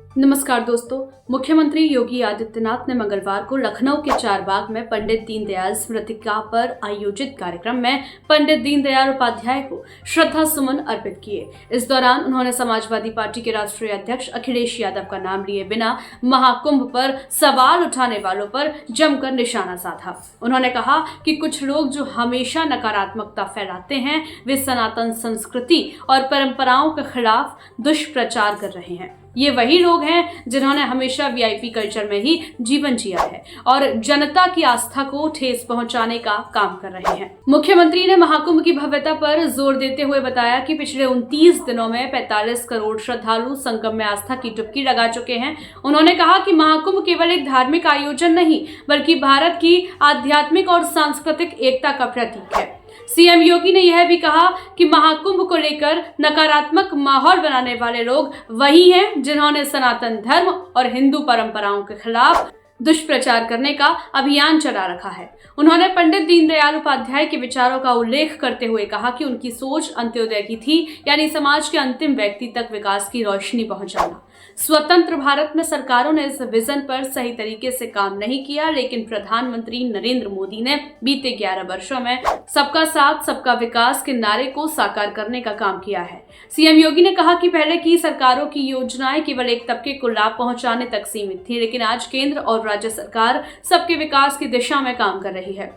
नमस्कार दोस्तों। मुख्यमंत्री योगी आदित्यनाथ ने मंगलवार को लखनऊ के चारबाग में पंडित दीनदयाल स्मृतिका पर आयोजित कार्यक्रम में पंडित दीनदयाल उपाध्याय को श्रद्धा सुमन अर्पित किए। इस दौरान उन्होंने समाजवादी पार्टी के राष्ट्रीय अध्यक्ष अखिलेश यादव का नाम लिए बिना महाकुंभ पर सवाल उठाने वालों पर जमकर निशाना साधा। उन्होंने कहा कि कुछ लोग जो हमेशा नकारात्मकता फैलाते हैं, वे सनातन संस्कृति और परंपराओं के खिलाफ दुष्प्रचार कर रहे हैं। ये वही लोग हैं जिन्होंने हमेशा वीआईपी कल्चर में ही जीवन जिया है और जनता की आस्था को ठेस पहुंचाने का काम कर रहे हैं। मुख्यमंत्री ने महाकुंभ की भव्यता पर जोर देते हुए बताया कि पिछले 29 दिनों में 45 करोड़ श्रद्धालु संगम में आस्था की डुबकी लगा चुके हैं। उन्होंने कहा कि महाकुंभ केवल एक धार्मिक आयोजन नहीं, बल्कि भारत की आध्यात्मिक और सांस्कृतिक एकता का प्रतीक है। सीएम योगी ने यह भी कहा कि महाकुंभ को लेकर नकारात्मक माहौल बनाने वाले लोग वही हैं जिन्होंने सनातन धर्म और हिंदू परंपराओं के खिलाफ दुष्प्रचार करने का अभियान चला रखा है। उन्होंने पंडित दीनदयाल उपाध्याय के विचारों का उल्लेख करते हुए कहा कि उनकी सोच अंत्योदय की थी, यानी समाज के अंतिम व्यक्ति तक विकास की रोशनी पहुंचाना। स्वतंत्र भारत में सरकारों ने इस विजन पर सही तरीके से काम नहीं किया, लेकिन प्रधानमंत्री नरेंद्र मोदी ने बीते 11 वर्षों में सबका साथ सबका विकास के नारे को साकार करने का काम किया है। सीएम योगी ने कहा कि पहले की सरकारों की योजनाएं केवल एक तबके को लाभ पहुंचाने तक सीमित थी, लेकिन आज केंद्र और राज्य सरकार सबके विकास की दिशा में काम कर रही है।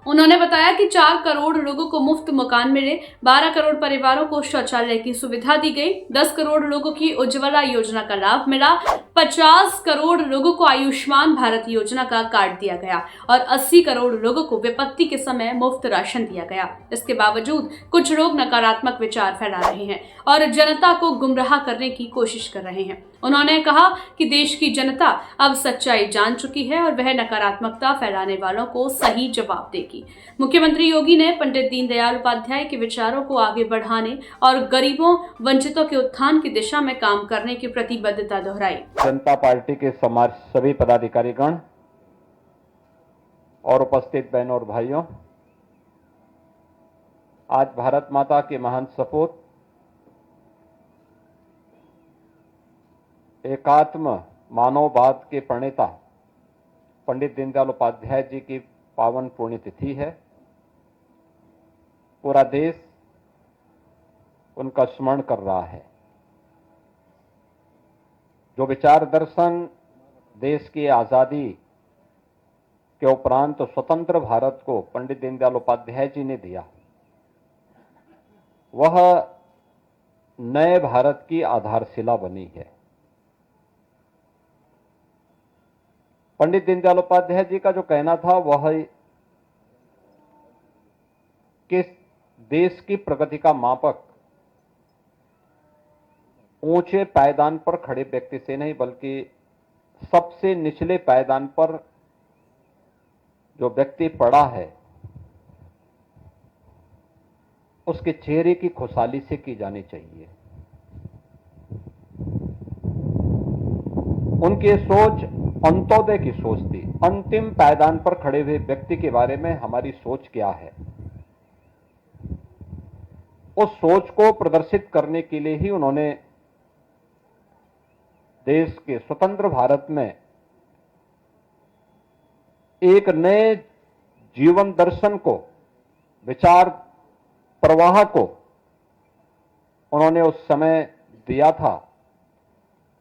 उन्होंने बताया कि 4 करोड़ लोगों को मुफ्त मकान मिले, 12 करोड़ परिवारों को शौचालय की सुविधा दी गई, 10 करोड़ लोगों की उज्ज्वला योजना का लाभ मिला, 50 करोड़ लोगों को आयुष्मान भारत योजना का कार्ड दिया गया और 80 करोड़ लोगों को विपत्ति के समय मुफ्त राशन दिया गया। इसके बावजूद कुछ लोग नकारात्मक विचार फैला रहे हैं और जनता को गुमराह करने की कोशिश कर रहे हैं। उन्होंने कहा कि देश की जनता अब सच्चाई जान चुकी है और वह नकारात्मकता फैलाने वालों को सही जवाब देगी। मुख्यमंत्री योगी ने पंडित दीनदयाल उपाध्याय के विचारों को आगे बढ़ाने और गरीबों वंचितों के उत्थान की दिशा में काम करने की प्रतिबद्धता दोहराई। जनता पार्टी के समाज सभी पदाधिकारीगण और उपस्थित बहनों और भाइयों, आज भारत माता के महान सपूत एकात्म मानववाद के प्रणेता पंडित दीनदयाल उपाध्याय जी की पावन पुण्यतिथि है। पूरा देश उनका स्मरण कर रहा है। जो विचार दर्शन देश की आजादी के उपरांत स्वतंत्र भारत को पंडित दीनदयाल उपाध्याय जी ने दिया, वह नए भारत की आधारशिला बनी है। पंडित दीनदयाल उपाध्याय जी का जो कहना था वह कि देश की प्रगति का मापक ऊंचे पायदान पर खड़े व्यक्ति से नहीं, बल्कि सबसे निचले पायदान पर जो व्यक्ति पड़ा है उसके चेहरे की खुशहाली से की जानी चाहिए। उनकी सोच अंत्योदय की सोच थी। अंतिम पायदान पर खड़े हुए व्यक्ति के बारे में हमारी सोच क्या है, उस सोच को प्रदर्शित करने के लिए ही उन्होंने देश के स्वतंत्र भारत में एक नए जीवन दर्शन को, विचार प्रवाह को उन्होंने उस समय दिया था।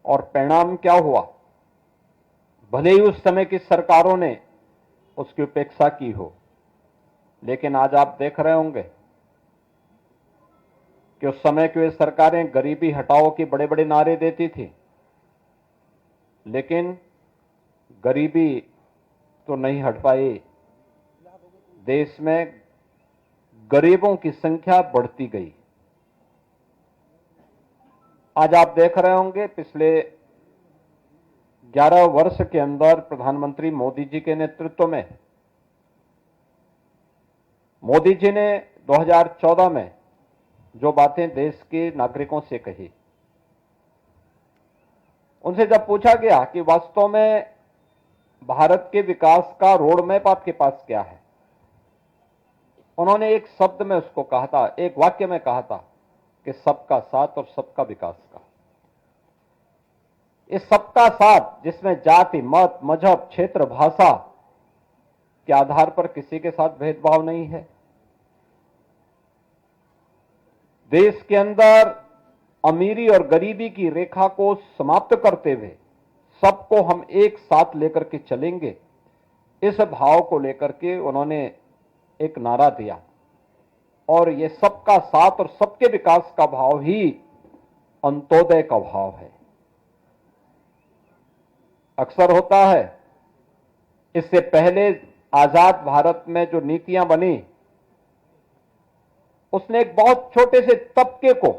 और परिणाम क्या हुआ? भले ही उस समय की सरकारों ने उसकी उपेक्षा की हो, लेकिन आज आप देख रहे होंगे कि उस समय की वे सरकारें गरीबी हटाओ के बड़े बड़े नारे देती थी, लेकिन गरीबी तो नहीं हट पाई। देश में गरीबों की संख्या बढ़ती गई। आज आप देख रहे होंगे पिछले 11 वर्ष के अंदर प्रधानमंत्री मोदी जी के नेतृत्व में मोदी जी ने 2014 में जो बातें देश के नागरिकों से कही, उनसे जब पूछा गया कि वास्तव में भारत के विकास का रोड मैप आपके पास क्या है, उन्होंने एक शब्द में उसको कहा था, एक वाक्य में कहा था कि सबका साथ और सबका विकास का। इस सबका साथ जिसमें जाति, मत, मजहब, क्षेत्र, भाषा के आधार पर किसी के साथ भेदभाव नहीं है। देश के अंदर अमीरी और गरीबी की रेखा को समाप्त करते हुए सबको हम एक साथ लेकर के चलेंगे, इस भाव को लेकर के उन्होंने एक नारा दिया। और ये सबका साथ और सबके विकास का भाव ही अंत्योदय का भाव है। अक्सर होता है, इससे पहले आजाद भारत में जो नीतियां बनी, उसने एक बहुत छोटे से तबके को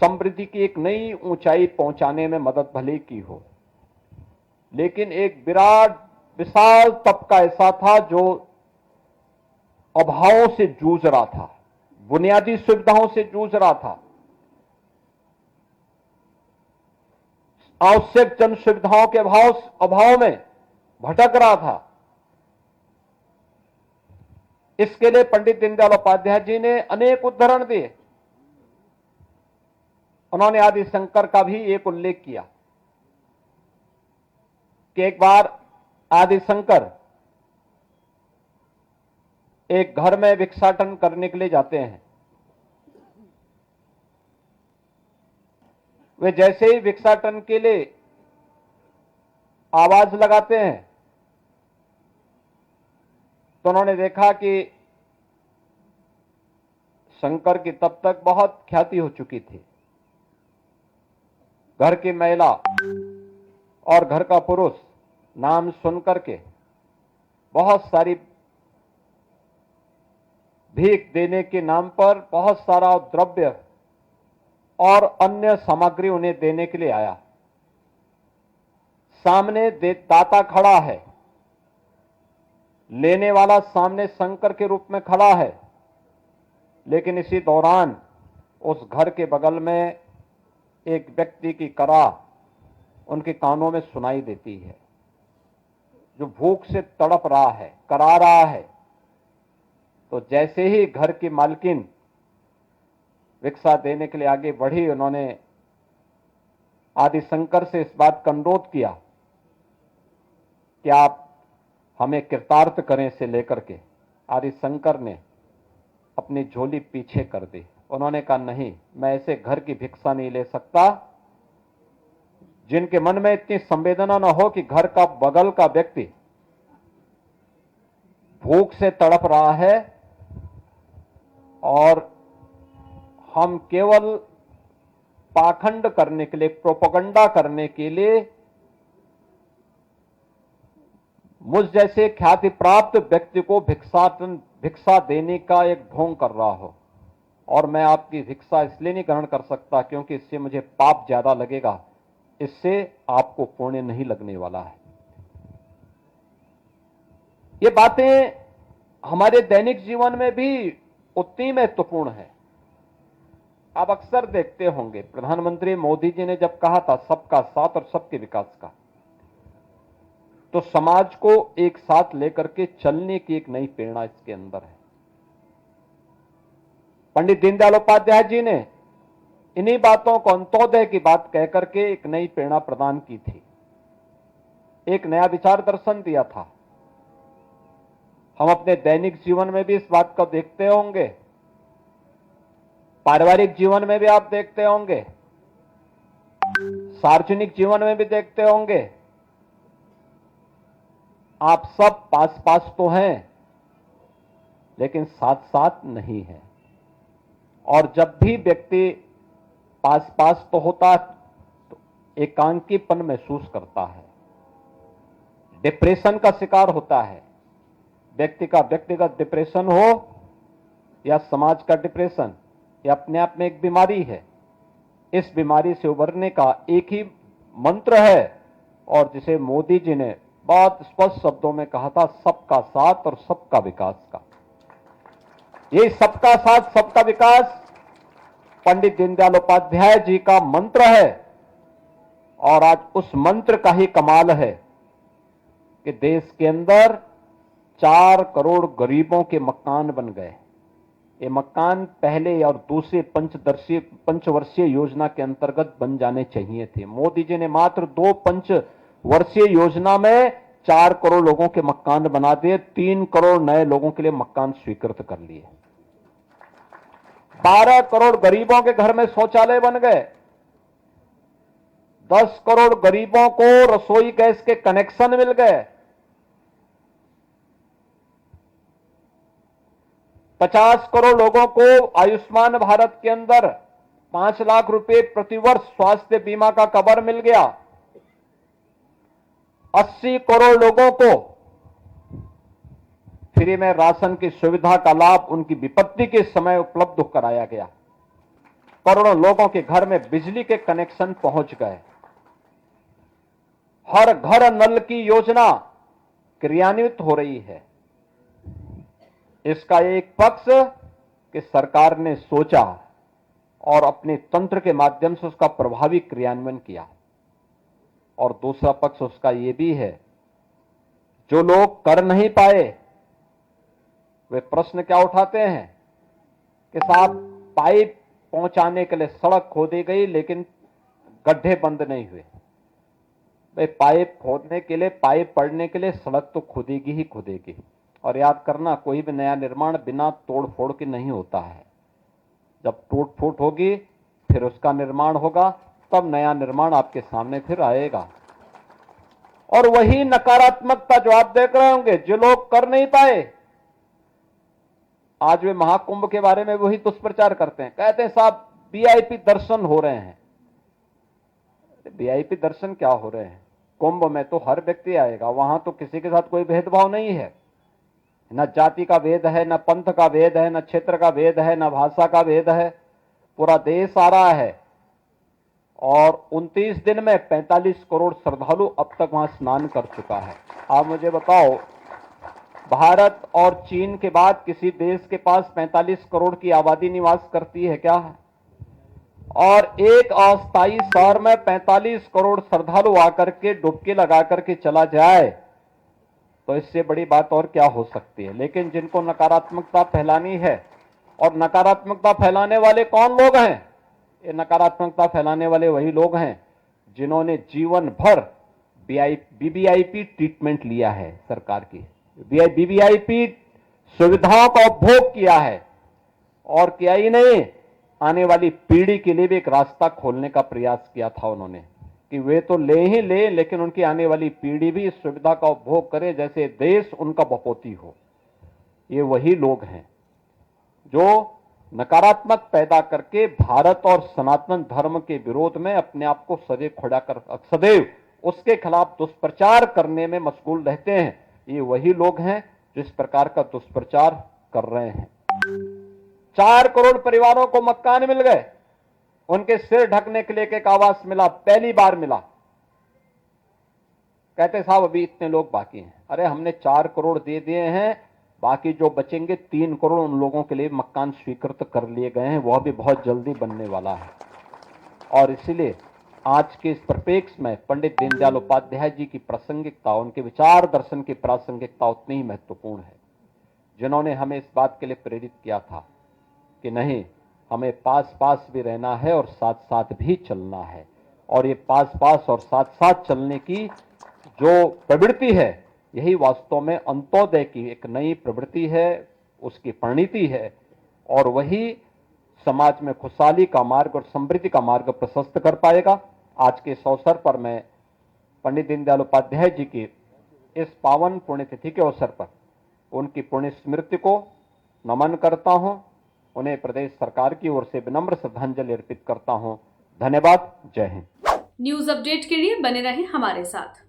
समृद्धि की एक नई ऊंचाई पहुंचाने में मदद भले की हो, लेकिन एक विराट विशाल तबका ऐसा था जो अभावों से जूझ रहा था, बुनियादी सुविधाओं से जूझ रहा था, आवश्यक जन सुविधाओं के अभाव में भटक रहा था। इसके लिए पंडित दीनदयाल उपाध्याय जी ने अनेक उदाहरण दिए। उन्होंने आदि शंकर का भी एक उल्लेख किया कि एक बार आदि शंकर एक घर में भिक्षाटन करने के लिए जाते हैं। वे जैसे ही भिक्षाटन के लिए आवाज लगाते हैं तो उन्होंने देखा कि शंकर की तब तक बहुत ख्याति हो चुकी थी। घर की महिला और घर का पुरुष नाम सुनकर के बहुत सारी भीख देने के नाम पर बहुत सारा द्रव्य और अन्य सामग्री उन्हें देने के लिए आया। सामने दाता खड़ा है, लेने वाला सामने शंकर के रूप में खड़ा है, लेकिन इसी दौरान उस घर के बगल में एक व्यक्ति की करा उनके कानों में सुनाई देती है, जो भूख से तड़प रहा है, करा रहा है। तो जैसे ही घर की मालकिन भिक्षा देने के लिए आगे बढ़ी, उन्होंने आदि शंकर से इस बात का अनुरोध किया कि आप हमें कृतार्थ करें से लेकर के। आदि शंकर ने अपनी झोली पीछे कर दी। उन्होंने कहा, नहीं, मैं ऐसे घर की भिक्षा नहीं ले सकता जिनके मन में इतनी संवेदना न हो कि घर का बगल का व्यक्ति भूख से तड़प रहा है और हम केवल पाखंड करने के लिए, प्रोपेगेंडा करने के लिए मुझ जैसे ख्याति प्राप्त व्यक्ति को भिक्षा देने का एक ढोंग कर रहा हो, और मैं आपकी भिक्षा इसलिए नहीं ग्रहण कर सकता क्योंकि इससे मुझे पाप ज्यादा लगेगा, इससे आपको पुण्य नहीं लगने वाला है। ये बातें हमारे दैनिक जीवन में भी उतनी महत्वपूर्ण है। आप अक्सर देखते होंगे, प्रधानमंत्री मोदी जी ने जब कहा था सबका साथ और सबके विकास का, तो समाज को एक साथ लेकर के चलने की एक नई प्रेरणा इसके अंदर है। पंडित दीनदयाल उपाध्याय जी ने इन्हीं बातों को, अंत्योदय की बात कहकर के एक नई प्रेरणा प्रदान की थी, एक नया विचार दर्शन दिया था। हम अपने दैनिक जीवन में भी इस बात को देखते होंगे, पारिवारिक जीवन में भी आप देखते होंगे, सार्वजनिक जीवन में भी देखते होंगे। आप सब पास पास तो हैं, लेकिन साथ साथ नहीं है। और जब भी व्यक्ति पास पास तो होता तो एकांकीपन महसूस करता है, डिप्रेशन का शिकार होता है। व्यक्ति का व्यक्तिगत डिप्रेशन हो या समाज का डिप्रेशन, यह अपने आप में एक बीमारी है। इस बीमारी से उबरने का एक ही मंत्र है, और जिसे मोदी जी ने बहुत स्पष्ट शब्दों में कहा था, सबका साथ और सबका विकास का। ये सबका साथ सबका विकास पंडित दीनदयाल उपाध्याय जी का मंत्र है। और आज उस मंत्र का ही कमाल है कि देश के अंदर 4 करोड़ गरीबों के मकान बन गए। ये मकान पहले और दूसरे पंचवर्षीय योजना के अंतर्गत बन जाने चाहिए थे। मोदी जी ने मात्र 2 पंचवर्षीय योजना में 4 करोड़ लोगों के मकान बना दिए, 3 करोड़ नए लोगों के लिए मकान स्वीकृत कर लिए, 12 करोड़ गरीबों के घर में शौचालय बन गए, 10 करोड़ गरीबों को रसोई गैस के कनेक्शन मिल गए, 50 करोड़ लोगों को आयुष्मान भारत के अंदर 5 लाख रुपए प्रतिवर्ष स्वास्थ्य बीमा का कवर मिल गया, 80 करोड़ लोगों को फ्री में राशन की सुविधा का लाभ उनकी विपत्ति के समय उपलब्ध कराया गया, करोड़ों लोगों के घर में बिजली के कनेक्शन पहुंच गए, हर घर नल की योजना क्रियान्वित हो रही है। इसका एक पक्ष कि सरकार ने सोचा और अपने तंत्र के माध्यम से उसका प्रभावी क्रियान्वयन किया, और दूसरा पक्ष उसका यह भी है जो लोग कर नहीं पाए वे प्रश्न क्या उठाते हैं कि साहब पाइप पहुंचाने के लिए सड़क खोदी गई लेकिन गड्ढे बंद नहीं हुए। भाई पाइप खोदने के लिए, पाइप पड़ने के लिए सड़क तो खोदेगी ही खोदेगी, और याद करना कोई भी नया निर्माण बिना तोड़ फोड़ के नहीं होता है। जब टूट फूट होगी फिर उसका निर्माण होगा, तब नया निर्माण आपके सामने फिर आएगा। और वही नकारात्मकता जो आप देख रहे होंगे, जो लोग कर नहीं पाए, आज वे महाकुंभ के बारे में वही दुष्प्रचार करते हैं, कहते हैं साहब वीआईपी दर्शन हो रहे हैं। वीआईपी दर्शन क्या हो रहे हैं? कुंभ में तो हर व्यक्ति आएगा, वहां तो किसी के साथ कोई भेदभाव नहीं है, न जाति का भेद है, न पंथ का भेद है, न क्षेत्र का भेद है, न भाषा का भेद है, पूरा देश आ रहा है। और 29 दिन में 45 करोड़ श्रद्धालु अब तक वहां स्नान कर चुका है। आप मुझे बताओ, भारत और चीन के बाद किसी देश के पास 45 करोड़ की आबादी निवास करती है क्या? और एक अस्थायी शहर में 45 करोड़ श्रद्धालु आकर के डुबकी लगा करके चला जाए तो इससे बड़ी बात और क्या हो सकती है। लेकिन जिनको नकारात्मकता फैलानी है, और नकारात्मकता फैलाने वाले कौन लोग हैं? ये नकारात्मकता फैलाने वाले वही लोग हैं जिन्होंने जीवन भर बीबीआईपी ट्रीटमेंट लिया है, सरकार की बीबीआईपी सुविधाओं का उपभोग किया है, और किया ही नहीं, आने वाली पीढ़ी के लिए भी एक रास्ता खोलने का प्रयास किया था उन्होंने कि वे तो ले ही ले, लेकिन उनकी आने वाली पीढ़ी भी इस सुविधा का उपभोग करे जैसे देश उनका बपोती हो। ये वही लोग हैं जो नकारात्मक पैदा करके भारत और सनातन धर्म के विरोध में अपने आप को सदैव उसके खिलाफ दुष्प्रचार करने में मशगूल रहते हैं। ये वही लोग हैं जो इस प्रकार का दुष्प्रचार कर रहे हैं। 4 करोड़ परिवारों को मकान मिल गए, उनके सिर ढकने के लिए एक आवास मिला, पहली बार मिला। कहते साहब अभी इतने लोग बाकी हैं। अरे हमने 4 करोड़ दे दिए हैं, बाकी जो बचेंगे 3 करोड़ उन लोगों के लिए मकान स्वीकृत कर लिए गए हैं, वह भी बहुत जल्दी बनने वाला है। और इसीलिए आज के इस परिप्रेक्ष्य में पंडित दीनदयाल उपाध्याय जी की प्रासंगिकता, उनके विचार दर्शन की प्रासंगिकता उतनी ही महत्वपूर्ण है, जिन्होंने हमें इस बात के लिए प्रेरित किया था कि नहीं, हमें पास पास भी रहना है और साथ साथ भी चलना है। और ये पास पास और साथ साथ चलने की जो प्रवृत्ति है, यही वास्तव में अंत्योदय की एक नई प्रवृत्ति है, उसकी परिणति है, और वही समाज में खुशहाली का मार्ग और समृद्धि का मार्ग प्रशस्त कर पाएगा। आज के इस अवसर पर मैं पंडित दीनदयाल उपाध्याय जी की इस पावन पुण्यतिथि के अवसर पर उनकी पुण्य स्मृति को नमन करता हूं, उन्हें प्रदेश सरकार की ओर से विनम्र श्रद्धांजलि अर्पित करता हूं। धन्यवाद। जय हिंद। न्यूज अपडेट के लिए बने रहें हमारे साथ।